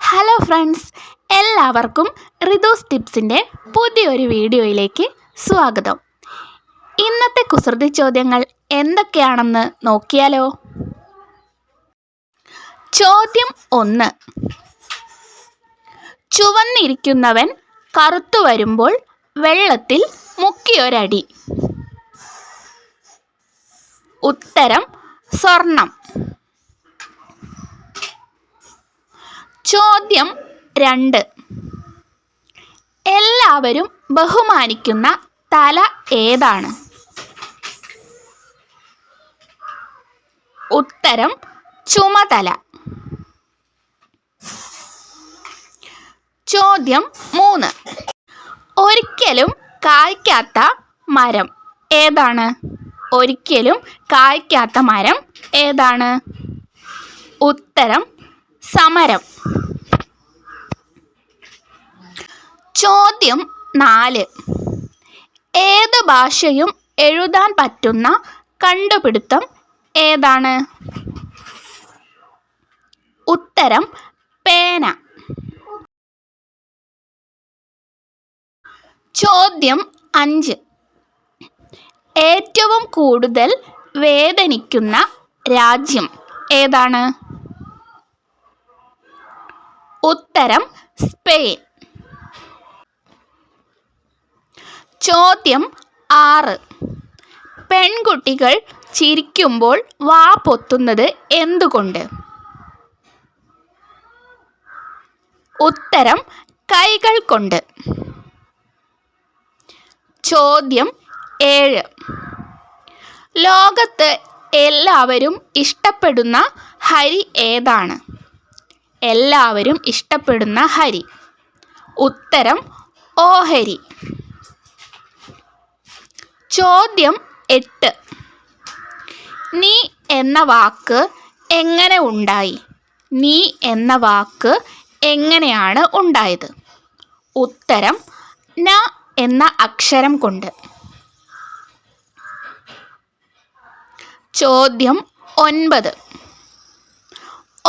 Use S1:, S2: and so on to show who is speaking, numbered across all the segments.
S1: Hello friends, എല്ലാവർക്കും റിതൂസ് ടിപ്സിൻ്റെ പുതിയൊരു വീഡിയോയിലേക്ക് സ്വാഗതം. ഇന്നത്തെ കുസൃതി ചോദ്യങ്ങൾ എന്തൊക്കെയാണെന്ന് നോക്കിയാലോ. ചോദ്യം 1. ചുവന്നിരിക്കുന്നവൻ കറുത്തു വരുമ്പോൾ വെള്ളത്തിൽ മുക്കിയൊരടി. ഉത്തരം സ്വർണം. ചോദ്യം 2. എല്ലാവരും ബഹുമാനിക്കുന്ന തല ഏതാണ്? ഉത്തരം ചുമതല. ചോദ്യം 3. ഒരിക്കലും കായ്ക്കാത്ത മരം ഏതാണ്? ഒരിക്കലും കായ്ക്കാത്ത മരം ഏതാണ്? ഉത്തരം സമരം. ചോദ്യം 4. ഏത് ഭാഷയും എഴുതാൻ പറ്റുന്ന കണ്ടുപിടുത്തം ഏതാണ്? ഉത്തരം പേന. ചോദ്യം 5. ഏറ്റവും കൂടുതൽ വേദനിക്കുന്ന രാജ്യം ഏതാണ്? ഉത്തരം സ്പെയിൻ. ചോദ്യം 6. പെൺകുട്ടികൾ ചിരിക്കുമ്പോൾ വാ പൊത്തുന്നത് എന്തുകൊണ്ട്? ഉത്തരം കൈകൾ കൊണ്ട്. ചോദ്യം 7. ലോകത്ത് എല്ലാവരും ഇഷ്ടപ്പെടുന്ന ഹരി ഏതാണ്? എല്ലാവരും ഇഷ്ടപ്പെടുന്ന ഹരി. ഉത്തരം ഓഹരി. ചോദ്യം 8. നീ എന്ന വാക്ക് എങ്ങനെ ഉണ്ടായി? നീ എന്ന വാക്ക് എങ്ങനെയാണ് ഉണ്ടായത്? ഉത്തരം ന എന്ന അക്ഷരം കൊണ്ട്. ചോദ്യം 9.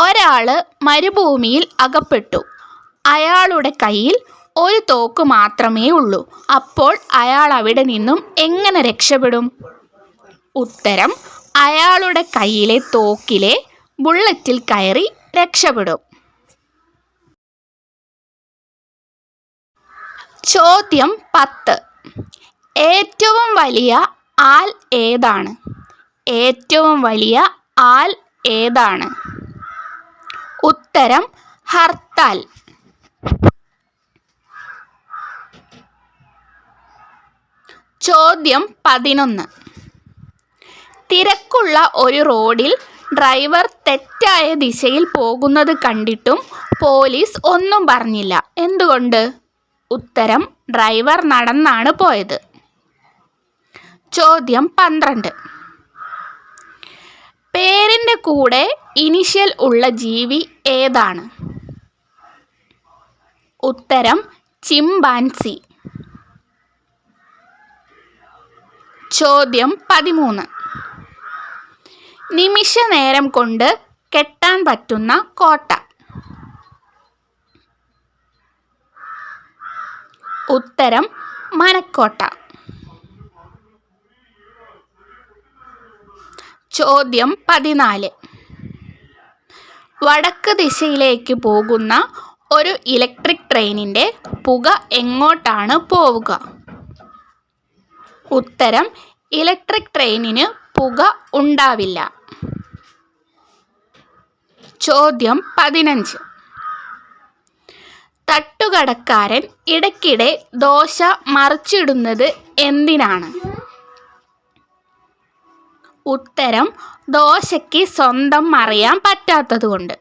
S1: ഒരാൾ മരുഭൂമിയിൽ അകപ്പെട്ടു. അയാളുടെ കയ്യിൽ ഒരു തോക്ക് മാത്രമേ ഉള്ളൂ. അപ്പോൾ അയാൾ അവിടെ നിന്നും എങ്ങനെ രക്ഷപ്പെടും? ഉത്തരം അയാളുടെ കയ്യിലെ തോക്കിലെ ബുള്ളറ്റിൽ കയറി രക്ഷപ്പെടും. ചോദ്യം 10. ഏറ്റവും വലിയ ആൽ ഏതാണ്? ഏറ്റവും വലിയ ആൽ ഏതാണ്? ഉത്തരം ഹർത്താൽ. ചോദ്യം 11. തിരക്കുള്ള ഒരു റോഡിൽ ഡ്രൈവർ തെറ്റായ ദിശയിൽ പോകുന്നത് കണ്ടിട്ടും പോലീസ് ഒന്നും പറഞ്ഞില്ല. എന്തുകൊണ്ട്? ഉത്തരം ഡ്രൈവർ നടന്നാണ് പോയത്. ചോദ്യം 12. പേരിൻ്റെ കൂടെ ഇനിഷ്യൽ ഉള്ള ജീവി ഏതാണ്? ഉത്തരം ചിമ്പാൻസി. ചോദ്യം 13. നിമിഷ നേരം കൊണ്ട് കെട്ടാൻ പറ്റുന്ന കോട്ട. ഉത്തരം മനക്കോട്ട. ചോദ്യം 14. വടക്ക് ദിശയിലേക്ക് പോകുന്ന ഒരു ഇലക്ട്രിക് ട്രെയിനിൻ്റെ പുക എങ്ങോട്ടാണ് പോവുക? ഉത്തരം ഇലക്ട്രിക് ട്രെയിനിന് പുക ഉണ്ടാവില്ല. ചോദ്യം 15. തട്ടുകടക്കാരൻ ഇടയ്ക്കിടെ ദോശ മറിച്ചിടുന്നത് എന്തിനാണ്? ഉത്തരം ദോശയ്ക്ക് സ്വന്തം മറിയാൻ പറ്റാത്തതുകൊണ്ട്.